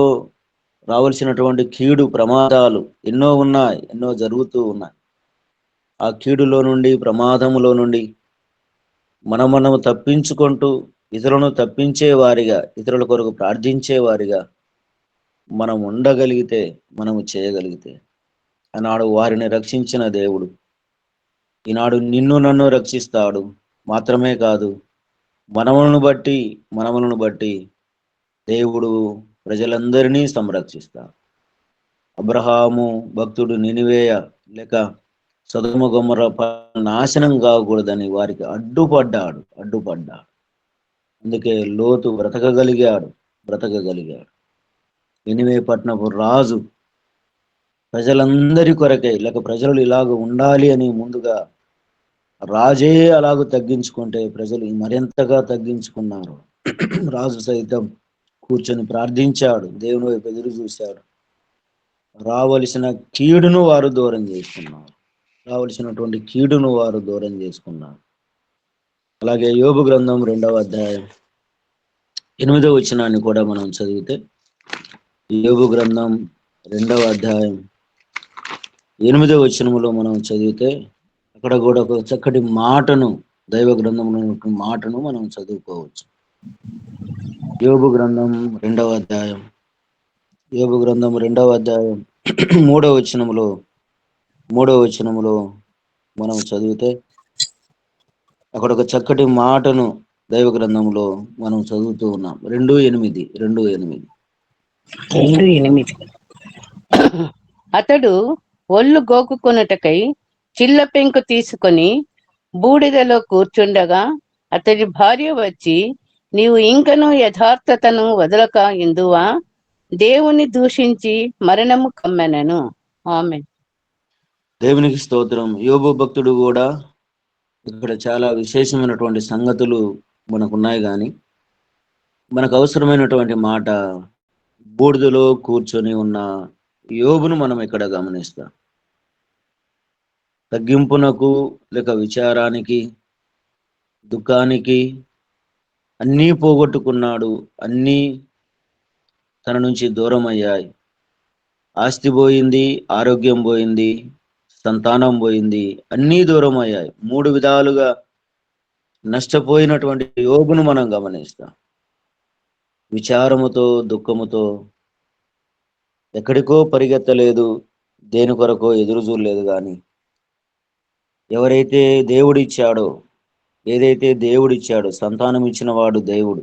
రావాల్సినటువంటి కీడు, ప్రమాదాలు ఎన్నో ఉన్నాయి, ఎన్నో జరుగుతూ ఉన్నాయి. ఆ కీడులో నుండి, ప్రమాదములో నుండి మనము తప్పించుకుంటూ, ఇతరులను తప్పించే వారిగా, ఇతరుల కొరకు ప్రార్థించే వారిగా మనం ఉండగలిగితే, మనము చేయగలిగితే, ఆనాడు వారిని రక్షించిన దేవుడు ఈనాడు నిన్ను నన్ను రక్షిస్తాడు. మాత్రమే కాదు, మనములను బట్టి దేవుడు ప్రజలందరినీ సంరక్షిస్తాడు. అబ్రహాము భక్తుడు నినివేయ లేక సొదొమ గొమొర్రా నాశనం కాకూడదని వారికి అడ్డుపడ్డాడు. అందుకే లోతు బ్రతకగలిగాడు. నినివే పట్టణపు రాజు ప్రజలందరి కొరకై, లేక ప్రజలు ఇలాగ ఉండాలి అని ముందుగా రాజే అలాగ తగ్గించుకుంటే ప్రజలు మరింతగా తగ్గించుకున్నారు. రాజు సైతం కూర్చొని ప్రార్థించాడు, దేవుని వైపు ఎదురు చూశాడు. రావలసిన కీడును వారు దూరం చేసుకున్నారు. అలాగే యోబు గ్రంథం 2వ అధ్యాయం 8వ వచనాన్ని కూడా మనం చదివితే, యోబు గ్రంథం 2వ అధ్యాయం 8వ వచనములో మనం చదివితే, అక్కడ కూడా ఒక చక్కటి మాటను, దైవ గ్రంథంలో మాటను మనం చదువుకోవచ్చు. యోబు గ్రంథం 2వ అధ్యాయం మూడవ వచనములో మనం చదివితే అక్కడ ఒక చక్కటి మాటను దైవ గ్రంథంలో మనం చదువుతూ ఉన్నాం. 2:8. 2:8. అతడు ఒళ్ళు గోకుకొనుటకై చిల్ల పెంకు తీసుకొని బూడిదలో కూర్చుండగా అతడి భార్య వచ్చి, నీవు ఇంకనూ యథార్థతను వదలక ఇందువా? దేవుని దూషించి మరణము కమ్మెనను. ఆమేన్. దేవునికి స్తోత్రం. యోబు భక్తుడు కూడా ఇక్కడ చాలా విశేషమైనటువంటి సంగతులు మనకున్నాయి, కానీ మనకు అవసరమైనటువంటి మాట బూడిదలో కూర్చొని ఉన్న యోబును మనం ఇక్కడ గమనిస్తాం. తగ్గింపునకు లేక విచారానికి, దుఃఖానికి అన్నీ పోగొట్టుకున్నాడు. అన్నీ తన నుంచి దూరం అయ్యాయి. ఆస్తి పోయింది, ఆరోగ్యం పోయింది, సంతానం పోయింది, అన్నీ దూరం అయ్యాయి. 3 విధాలుగా నష్టపోయినటువంటి యోబును మనం గమనిస్తాం. విచారముతో, దుఃఖముతో ఎక్కడికో పరిగెత్తలేదు, దేని కొరకో ఎదురు చూడలేదు. కానీ ఎవరైతే దేవుడిచ్చాడో, ఏదైతే దేవుడిచ్చాడో, సంతానం ఇచ్చిన వాడు దేవుడు,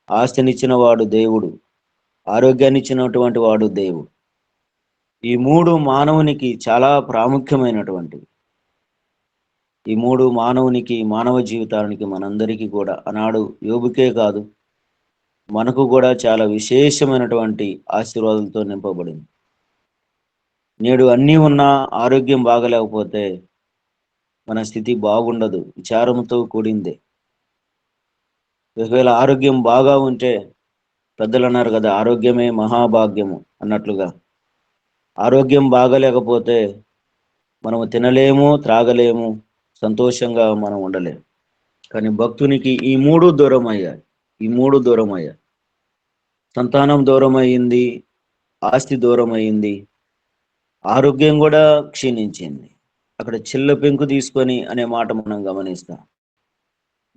ఆస్తినిచ్చిన వాడు దేవుడు, ఆరోగ్యాన్ని ఇచ్చినటువంటి వాడు దేవుడు. ఈ 3 మానవునికి చాలా ప్రాముఖ్యమైనటువంటివి. ఈ 3 మానవునికి, మానవ జీవితానికి, మనందరికీ కూడా ఆనాడు యోబుకే కాదు, మనకు కూడా చాలా విశేషమైనటువంటి ఆశీర్వాదాలతో నింపబడింది. నేడు అన్నీ ఉన్నా ఆరోగ్యం బాగలేకపోతే మన స్థితి బాగుండదు, విచారంతో కూడిందే. ఒకవేళ ఆరోగ్యం బాగా ఉంటే, పెద్దలు అన్నారు కదా, ఆరోగ్యమే మహాభాగ్యము అన్నట్లుగా, ఆరోగ్యం బాగలేకపోతే మనము తినలేము, త్రాగలేము, సంతోషంగా మనం ఉండలేము. కానీ భక్తునికి ఈ 3 దూరం అయ్యాయి. సంతానం దూరం అయ్యింది, ఆస్తి దూరం అయ్యింది, ఆరోగ్యం కూడా క్షీణించింది. అక్కడ చిల్ల పెంకు తీసుకొని అనే మాట మనం గమనిస్తాం.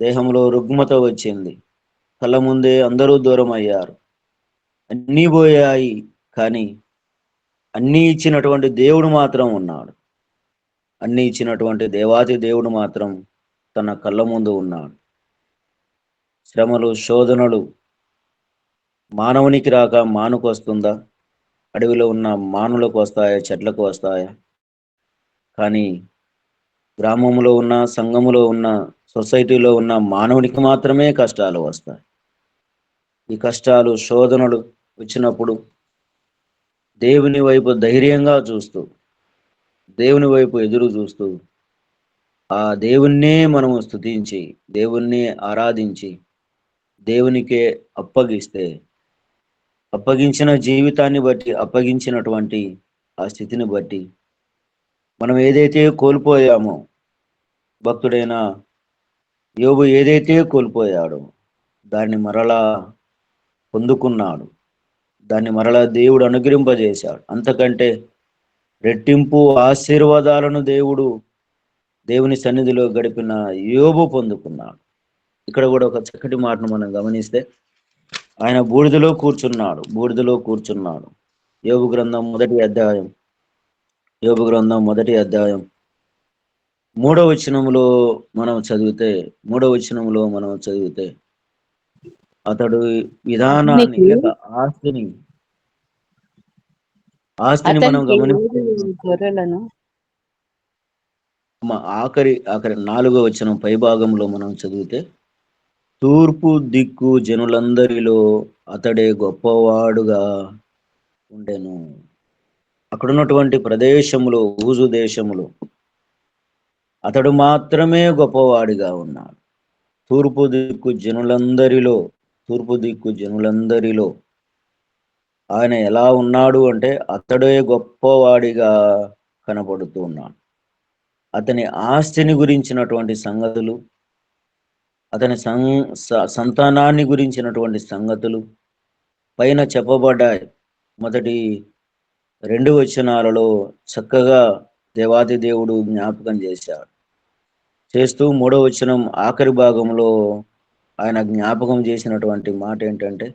దేహంలో రుగ్మత వచ్చింది, కళ్ళ ముందే అందరూ దూరం అయ్యారు, అన్నీ పోయాయి. కానీ అన్నీ ఇచ్చినటువంటి దేవుడు మాత్రం ఉన్నాడు. అన్నీ ఇచ్చినటువంటి దేవాది దేవుడు మాత్రం తన కళ్ళ ముందు ఉన్నాడు. శ్రమలు, శోధనలు మానవునికి రాక మానుకు వస్తుందా? అడవిలో ఉన్న మానులకు వస్తాయా? చెట్లకు వస్తాయా? కానీ గ్రామంలో ఉన్న, సంఘములో ఉన్న, సొసైటీలో ఉన్న మానవునికి మాత్రమే కష్టాలు వస్తాయి. ఈ కష్టాలు, శోధనలు వచ్చినప్పుడు దేవుని వైపు ధైర్యంగా చూస్తూ, దేవుని వైపు ఎదురు చూస్తూ, ఆ దేవుణ్ణే మనము స్తుతించి, దేవుణ్ణి ఆరాధించి, దేవునికే అప్పగిస్తే, అప్పగించిన జీవితాన్ని బట్టి, అప్పగించినటువంటి ఆ స్థితిని బట్టి మనం ఏదైతే కోల్పోయామో, భక్తుడైన యోబు ఏదైతే కోల్పోయాడో దాన్ని మరలా పొందుకున్నాడు. దాన్ని మరలా దేవుడు అనుగ్రహింపజేశాడు. అంతకంటే రెట్టింపు ఆశీర్వాదాలను దేవుని సన్నిధిలో గడిపిన యోబు పొందుకున్నాడు. ఇక్కడ కూడా ఒక చక్కటి మాటను మనం గమనిస్తే, ఆయన బూడిదలో కూర్చున్నాడు. యోబు గ్రంథం మొదటి అధ్యాయం 3వ వచనములో మనం చదివితే అతడు విధానాన్ని లేక ఆస్తిని మనం గమనిస్తే, గొర్రెలను ఆఖరి 4వ వచనం పై భాగంలో మనం చదివితే, తూర్పు దిక్కు జనులందరిలో అతడే గొప్పవాడుగా ఉండెను. అక్కడ ఉన్నటువంటి ప్రదేశములో, ఊజు దేశములో అతడు మాత్రమే గొప్పవాడిగా ఉన్నాడు. తూర్పు దిక్కు జనులందరిలో ఆయన ఎలా ఉన్నాడు అంటే, అతడే గొప్పవాడిగా కనబడుతూ ఉన్నాడు. అతని ఆస్తిని గురించినటువంటి సంగతులు, అతని సంతానాన్ని గురించినటువంటి సంగతులు పైన చెప్పబడ్డాయి. మొదటి 2 వచనాలలో చక్కగా దేవాది దేవుడు జ్ఞాపకం చేస్తూ 3వ వచనం ఆఖరి భాగంలో ఆయన జ్ఞాపకం చేసినటువంటి మాట ఏంటంటే,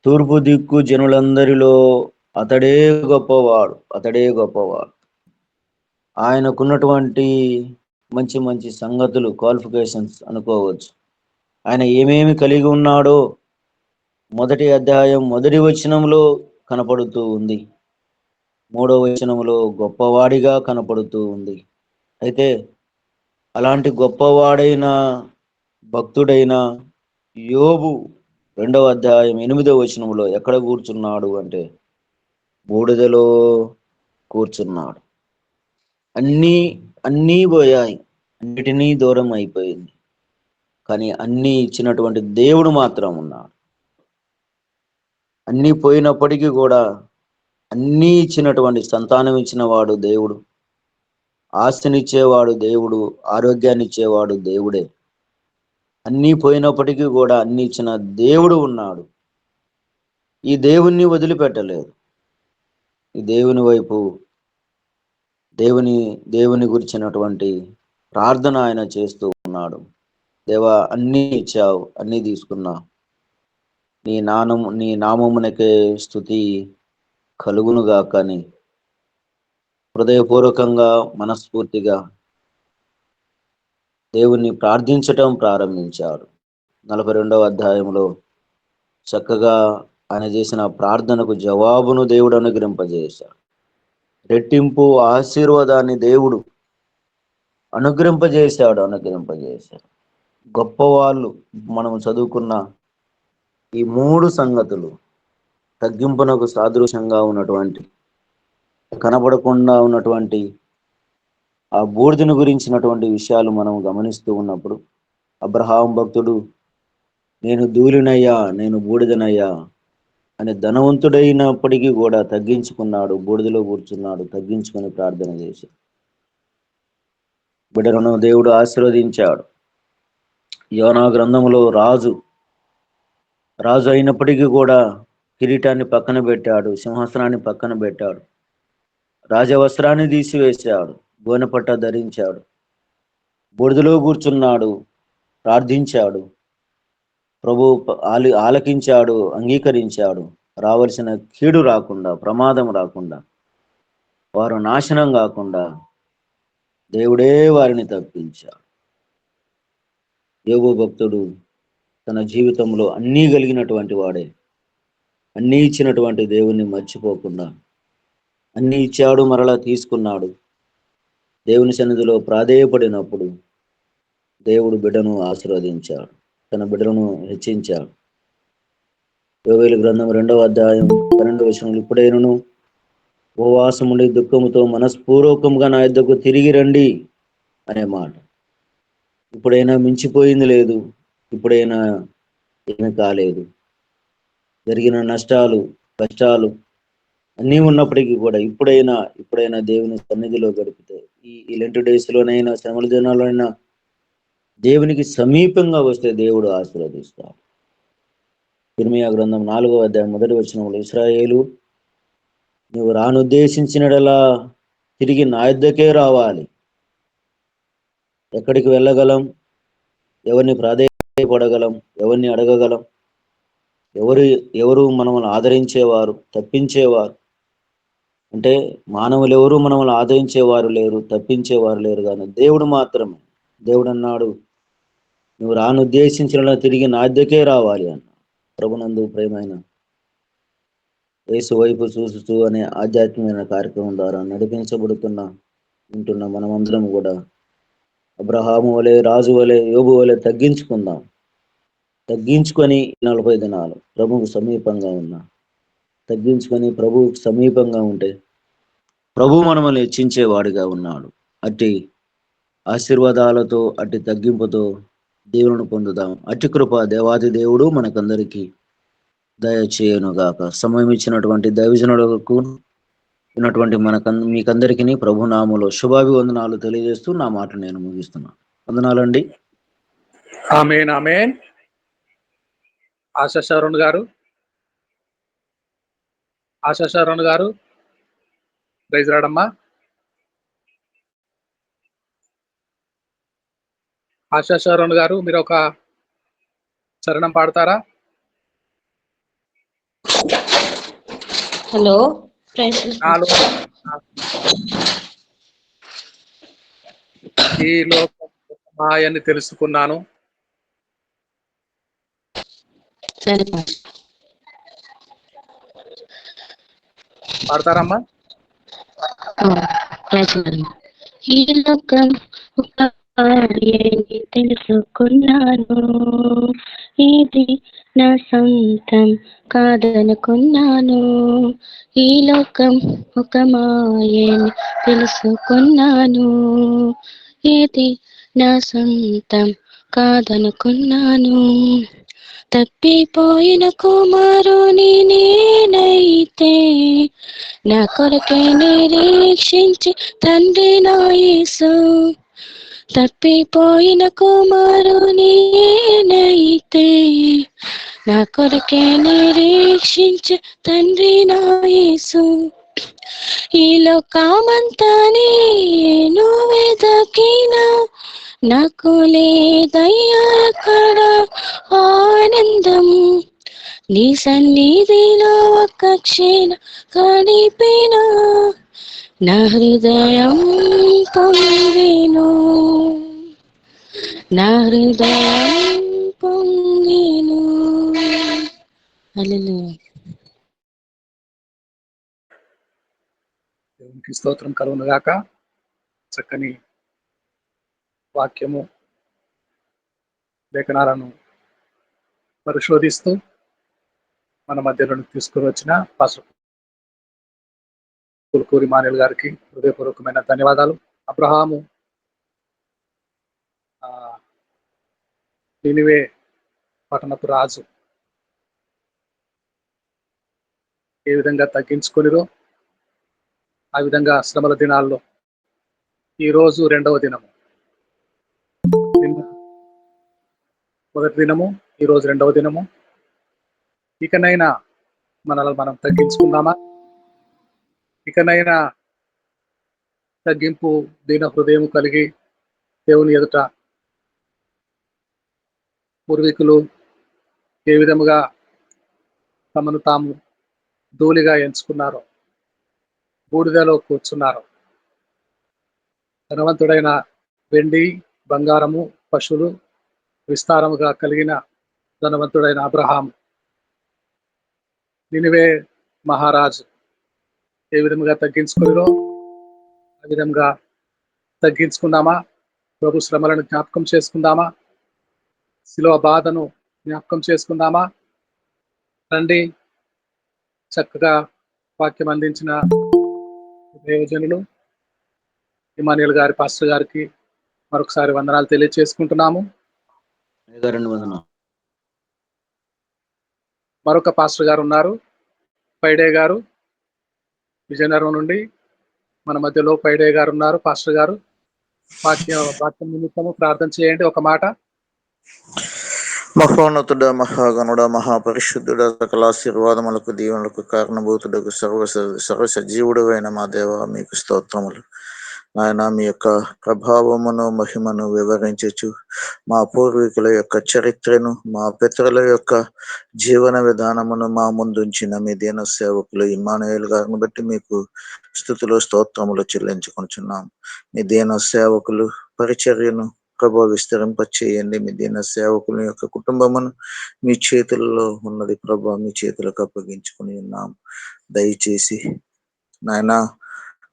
తూర్పు దిక్కు జనులందరిలో అతడే గొప్పవాడు, అతడే గొప్పవాడు. ఆయనకున్నటువంటి మంచి మంచి సంగతులు, క్వాలిఫికేషన్స్ అనుకోవచ్చు. ఆయన ఏమేమి కలిగి ఉన్నాడో మొదటి అధ్యాయం మొదటి వచనంలో కనపడుతూ ఉంది. 3వ వచనంలో గొప్పవాడిగా కనపడుతూ ఉంది. అయితే అలాంటి గొప్పవాడైన భక్తుడైన యోబు 2వ అధ్యాయం 8వ వచనంలో ఎక్కడ కూర్చున్నాడు అంటే బూడిదలో కూర్చున్నాడు. అన్నీ అన్నీ పోయాయి, అన్నిటినీ దూరం అయిపోయింది, కానీ అన్నీ ఇచ్చినటువంటి దేవుడు మాత్రం ఉన్నాడు. అన్నీ పోయినప్పటికీ కూడా అన్నీ ఇచ్చినటువంటి సంతానం ఇచ్చిన వాడు దేవుడు, ఆస్తినిచ్చేవాడు దేవుడు, ఆరోగ్యాన్ని ఇచ్చేవాడు దేవుడే. అన్నీ పోయినప్పటికీ కూడా అన్ని ఇచ్చిన దేవుడు ఉన్నాడు. ఈ దేవుణ్ణి వదిలిపెట్టలేదు. ఈ దేవుని వైపు దేవుని గురించినటువంటి ప్రార్థన ఆయన చేస్తూ ఉన్నాడు. దేవా, అన్నీ ఇచ్చావు, అన్నీ తీసుకున్నా, నీ నామమునకే స్తుతి కలుగునుగా. కానీ హృదయపూర్వకంగా మనస్ఫూర్తిగా దేవుణ్ణి ప్రార్థించటం ప్రారంభించాడు. 42వ అధ్యాయంలో చక్కగా ఆయన చేసిన ప్రార్థనకు జవాబును దేవుడు అనుగ్రహింపజేశాడు. రెట్టింపు ఆశీర్వాదాన్ని దేవుడు అనుగ్రహింపజేశాడు. గొప్పవాళ్ళు మనం చదువుకున్న ఈ 3 సంగతులు తగ్గింపునకు సాదృశ్యంగా ఉన్నటువంటి, కనబడకుండా ఉన్నటువంటి ఆ బూడిదను గురించినటువంటి విషయాలు మనం గమనిస్తూ ఉన్నప్పుడు, అబ్రహాం భక్తుడు నేను ధూళినయ్యా, నేను బూడిదనయ్యా అని ధనవంతుడైనప్పటికీ కూడా తగ్గించుకున్నాడు, బూడిదలో కూర్చున్నాడు, తగ్గించుకొని ప్రార్థన చేశాడు. బిడ్డలను దేవుడు ఆశీర్వదించాడు. యోనా గ్రంథంలో రాజు అయినప్పటికీ కూడా కిరీటాన్ని పక్కన పెట్టాడు, సింహాసనాన్ని పక్కన పెట్టాడు, రాజవస్త్రాన్ని తీసివేశాడు, గోనెపట్ట ధరించాడు, బూడిదలో కూర్చున్నాడు, ప్రార్థించాడు, ప్రభు ఆలకించాడు, అంగీకరించాడు. రావలసిన కీడు రాకుండా, ప్రమాదం రాకుండా, వారు నాశనం కాకుండా దేవుడే వారిని తప్పించాడు. యోబు భక్తుడు తన జీవితంలో అన్నీ కలిగినటువంటి వాడే, అన్నీ ఇచ్చినటువంటి దేవుణ్ణి మర్చిపోకుండా అన్నీ ఇచ్చాడు, మరలా తీసుకున్నాడు. దేవుని సన్నిధిలో ప్రాధేయపడినప్పుడు దేవుడు బిడ్డను ఆశీర్వదించాడు, తన బిడ్డలను హెచ్చించాడు. యోవేలు గ్రంథం 2వ అధ్యాయం 12వ వచనం, ఇప్పుడైనను ఉపవాసముండి దుఃఖముతో మనస్పూర్వకంగా నా యొద్దకు తిరిగి రండి అనే మాట. ఇప్పుడైనా మించిపోయింది లేదు, ఇప్పుడైనా ఏమి కాలేదు. జరిగిన నష్టాలు, కష్టాలు అన్నీ ఉన్నప్పటికీ కూడా ఇప్పుడైనా దేవుని సన్నిధిలో గడిపితే, ఈ లెంట్ డేస్లోనైనా, శ్రమల దినాలైనా దేవునికి సమీపంగా వస్తే దేవుడు ఆశీర్వదిస్తాడు. ఇర్మీయా గ్రంథం 4వ అధ్యాయం 1వ వచనంలో, ఇశ్రాయేలు, నువ్వు రానుద్దేశించినడలా తిరిగి నా యొద్దకే రావాలి. ఎక్కడికి వెళ్ళగలం? ఎవరిని ప్రాధేయపడగలం? ఎవరిని అడగగలం? ఎవరు మనల్ని ఆదరించేవారు, తప్పించేవారు అంటే మానవులు ఎవరు మనల్ని ఆదరించేవారు లేరు, తప్పించేవారు లేరు, కానీ దేవుడు మాత్రమే. దేవుడు అన్నాడు, నువ్వు రానుద్దేశించిన తిరిగి నా యొద్దకే రావాలి అన్నాడు. ప్రభునందు ప్రేమైన యేసు వైపు చూస్తూ అనే ఆధ్యాత్మికమైన కార్యక్రమం ద్వారా వింటున్న మనమందరం కూడా అబ్రహాము వలె, రాజు వలె, యోబు వలె తగ్గించుకొని 40 దినాలు ప్రభువుకు సమీపంగా ప్రభువుకు సమీపంగా ఉంటే ప్రభు మనల్ని హెచ్చించేవాడిగా ఉన్నాడు. అట్టి ఆశీర్వాదాలతో, అట్టి తగ్గింపుతో దేవుని పొందుదాం. అట్టి కృప దేవాది దేవుడు మనకందరికీ దయచేయునుగాక. సమయం ఇచ్చినటువంటి దైవజనులకు, ఉన్నటువంటి మీకందరికీ ప్రభునామములో శుభాభివందనాలు తెలియజేస్తూ నా మాట నేను ముగిస్తున్నాను. వందనాలండి. ఆమేన్, ఆమేన్. ఆశా శరణ్ గారు ప్రైజ్ రాడమ్మా. ఆశా శరణ్ గారు, మీరు ఒక చరణం పాడతారా? హలో నాలో ఈ లోకం మాయని తెలుసుకున్నాను. సరే పాడతారమ్మా? ఈ లోకం ఒక కార్యాన్ని తెలుసుకున్నాను, ఇది నా సొంతం కాదనుకున్నాను. ఈ లోకం ఒక మాయని తెలుసుకున్నాను, ఇది నా సొంతం కాదనుకున్నాను. తప్పిపోయిన కుమారుని నేనైతే, నా కొరకే నిరీక్షించి తండ్రి నా యేసు. తప్పిపోయిన కుమారుని నేనైతే, నా కొరకే నిరీక్షించి తండ్రి నా యేసు. ఈ లోకమంతా నేను వెదకినా, నాకు లేదయ్యా అక్కడ ఆనందం. నీ సన్నిధిలో ఒక్క క్షణం గడిపిన నా హృదయం పొంగెను, నా హృదయం పొంగెను. హల్లెలూయా. దేవునికి స్తోత్రం కలుగును గాక. చక్కని వాక్యము, లేఖనాలను పరిశోధిస్తూ మన మధ్యలోకి తీసుకుని వచ్చిన పాస్టర్ పులుకూరి మానేల్ గారికి హృదయపూర్వకమైన ధన్యవాదాలు. అబ్రహాము నినివే పట్టణపు రాజు ఏ విధంగా తగ్గించుకొనిరో, ఆ విధంగా శ్రమల దినాల్లో ఈరోజు రెండవ దినము. మొదటి దినము, ఈరోజు రెండవ దినము. ఇకనైనా మనల్ని మనం తగ్గించుకుందామా? ఇకనైనా తగ్గింపు దీన హృదయం కలిగి దేవుని ఎదుట పూర్వీకులు ఏ విధముగా తమను తాము ధూళిగా ఎంచుకున్నారో, బూడిదలో కూర్చున్నారో, ధనవంతుడైన వెండి బంగారము పశువులు విస్తారముగా కలిగిన ధనవంతుడైన అబ్రహాం, నినివే మహారాజు ఏ విధముగా తగ్గించుకునిరో ఆ విధంగా తగ్గించుకుందామా? ప్రభు శ్రమలను జ్ఞాపకం చేసుకుందామా? శిలువ బాధను జ్ఞాపకం చేసుకుందామా? రండి, చక్కగా వాక్యం అందించిన దైవజనులు ఇమానియల్ గారి పాస్టర్ గారికి మరొకసారి వందనాలు తెలియజేసుకుంటున్నాము. మరొక పాస్టర్ గారు ఉన్నారు, పైడే గారు, విజయనగరం నుండి మన మధ్యలో పైడే గారు ఉన్నారు. పాస్టర్ గారు వాక్యం నిమిత్తము ప్రార్థన చేయండి. ఒక మాట. మహోన్నతుడ, మహాగణుడ, మహాపరిశుద్ధుడ, సకలాశీర్వాదములకు దీవెనలకు కారణభూతుడకు సర్వ సజీవుడు అయిన మా దేవ, మీకు స్తోత్రములు. ఆయన మీ యొక్క ప్రభావమును మహిమను వివరించచ్చు, మా పూర్వీకుల యొక్క చరిత్రను, మా పితరుల యొక్క జీవన విధానమును మా ముందుంచిన మీ దీన సేవకులు ఇమ్మానుయేల్ గారిని బట్టి మీకు స్తుతులు స్తోత్రములు చెల్లించుకుంటున్నాం. మీ దీన సేవకులు పరిచర్యను ప్రభు విస్తరింపచేయండి. మీ దీన సేవకుల యొక్క కుటుంబమును మీ చేతుల్లో ఉన్నది ప్రభు, మీ చేతులకు అప్పగించుకుని ఉన్నాం. దయచేసి నాయన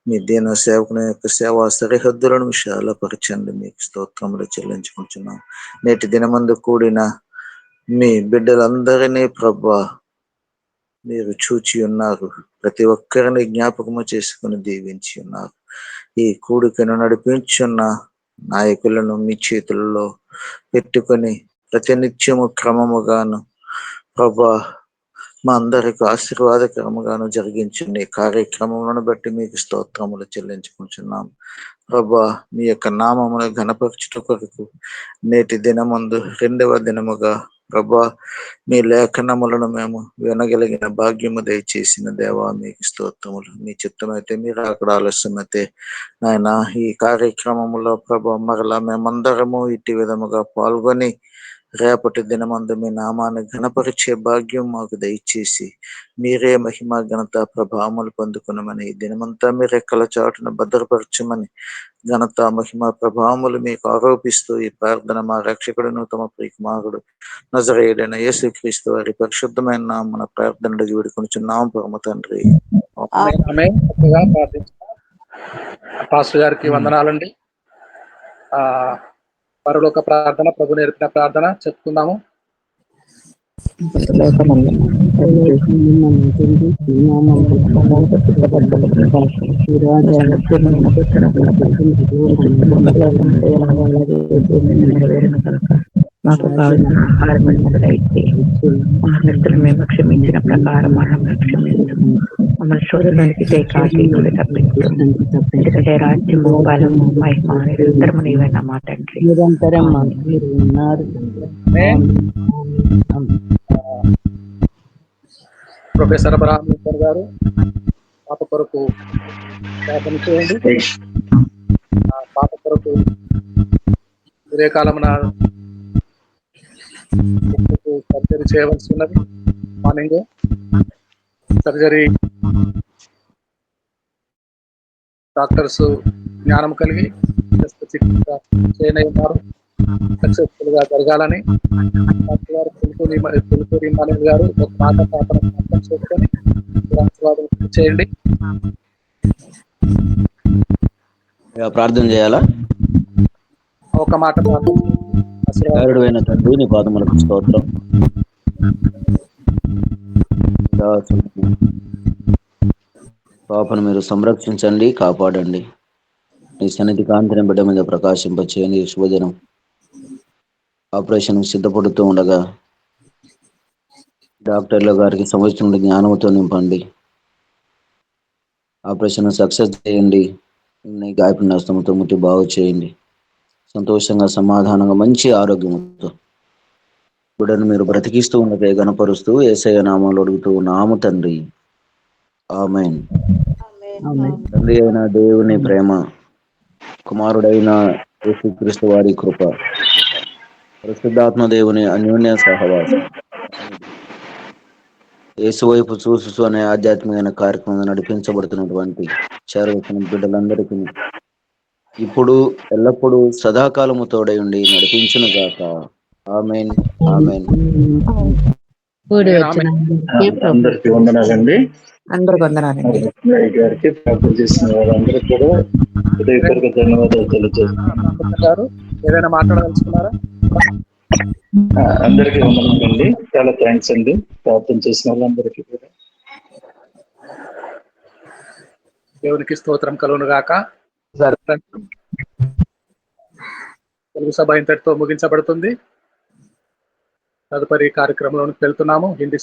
మీ దీన సేవకుని యొక్క సేవా సరిహద్దులను విశాలపరచండి. మీకు స్తోత్రములు చెల్లించుకుంటున్నాం. నేటి దినమందు కూడిన మీ బిడ్డలందరినీ ప్రభు మీరు చూచి ఉన్నారు. ప్రతి ఒక్కరిని జ్ఞాపకము చేసుకుని దీవించి ఉన్నారు. ఈ కూడికను నడిపించున్న నాయకులను మీ చేతుల్లో పెట్టుకొని ప్రతినిత్యము క్రమముగాను ప్రభా మా అందరికి ఆశీర్వాదకరముగాను జరిగించండి. కార్యక్రమములను బట్టి మీకు స్తోత్రములు చెల్లించుకుంటున్నాం. ప్రభా మీ యొక్క నామమును ఘనపరచుట కొరకు నేటి దినమందు రెండవ దినముగా ప్రభా మీ లేఖనములను మేము వినగలిగిన భాగ్యము దయచేసిన దేవా, మీకు స్తోత్రములు. మీ చిత్తమైతే మీరు అక్కడ ఆలస్యమైతే నాయన ఈ కార్యక్రమంలో ప్రభా మరలా మేమందరము ఇట్టి విధముగా పాల్గొని రేపటి దినమందు మీ నామాన్ని ఘనపరిచే భాగ్యం మాకు దయచేసి మీరే మహిమ ఘనత ప్రభావములు పొందుకునమని ఈ దినమంతా మీ రెక్కల చాటున భద్రపరచమని ఘనత మహిమ ప్రభావములు మీకు ఆరోపిస్తూ ఈ ప్రార్థన మా రక్షకుడును తమ ప్రియకుమారుడు నజరేయుడైన యేసుక్రీస్తు వారి పరిశుద్ధమైన నామమున ప్రార్థనలు వేడుకొనుచున్నాం పరమ తండ్రి. ఆమె చక్కగా ప్రార్థించిన పాస్టర్ గారికి వందనాలండి. పరలోక ప్రార్థన, ప్రభు నేర్పిన ప్రార్థన చెప్పుకుందాము. మాకు కావాల్సిన ఆహారం అయితే మిత్రులు మేము క్షమించిన ప్రకారం మనం క్షమించము, మమ్మల్ని శోధనకి తేకాశీకులు తప్పించము, ఎందుకంటే రాజ్యము బలము మహిమ నిరంతరము నీవైనా మా తండ్రి. నిరంతరం మీరు ఉన్నారు. ప్రొఫెసర్ అబ్రహాం గారు పాప కొరకు ప్రార్థన చేయండి. పాప కొరకు ఇదే కాలమున సర్జరీ చేయవలసి ఉన్నది. మార్నింగ్ సర్జరీ డాక్టర్స్ జ్ఞానం కలిగి చికిత్స చేయనున్నారు. సక్సెస్ఫుల్ గా జరగాలని పులుకూరి మానేల్ గారు ఒక మాట ప్రార్థన చేసుకొని ఆశీర్వాదం చేయండి. ప్రార్థన చేయాలా? ఒక మాట ప్రార్థన. తండ్రి నీ పాదములకు స్తోత్రం. పాపను మీరు సంరక్షించండి, కాపాడండి. నీ సన్నిధి కాంతిని బిడ్డ మీద ప్రకాశింపచేయండి. శుభదినం ఆపరేషన్ సిద్ధపడుతూ ఉండగా డాక్టర్ల గారికి సంవత్సరం జ్ఞానంతో నింపండి. ఆపరేషన్ సక్సెస్ చేయండి. గాయపడిన హస్తముతో ముట్టి బాగు చేయండి. సంతోషంగా సమాధానంగా మంచి ఆరోగ్యంతో బిడ్డను మీరు బ్రతికిస్తూ ఉండగా గణపరుస్తూ యేసయ్య నామంలో అడుగుతూ నాము తండ్రి. ఆమేన్. తండ్రి అయిన దేవుని ప్రేమ, కుమారుడైన యేసుక్రీస్తు వారి కృప, పరిశుద్ధాత్మ దేవుని అన్యోన్య సహవాసం, యేసు వైపు చూసు అనే ఆధ్యాత్మికమైన కార్యక్రమం నడిపించబడుతున్నటువంటి చేరవచ్చిన బిడ్డలందరికీ ఇప్పుడు ఎల్లప్పుడూ సదాకాలము తోడై ఉండి నడిపించును గాక. ఆమేన్. ఆమేన్. అందరికి వందనాలండి. అందరికి వందనాలండి. గారికి ప్రార్థన చేసిన వాళ్ళందరికీ కూడా హృదయపూర్వక ధన్యవాదాలు తెలియజేస్తున్నాను. ఏదైనా మాట్లాడదలుచుకున్నారా? అందరికీ వందనాలండి. చాలా థ్యాంక్స్ అండి ప్రార్థన చేసిన వాళ్ళందరికీ కూడా. దేవునికి స్తోత్రం కలుగును గాక. తెలుగు సభ ఇంతటితో ముగించబడుతుంది. తదుపరి కార్యక్రమంలోకి వెళ్తున్నాము. హిందీ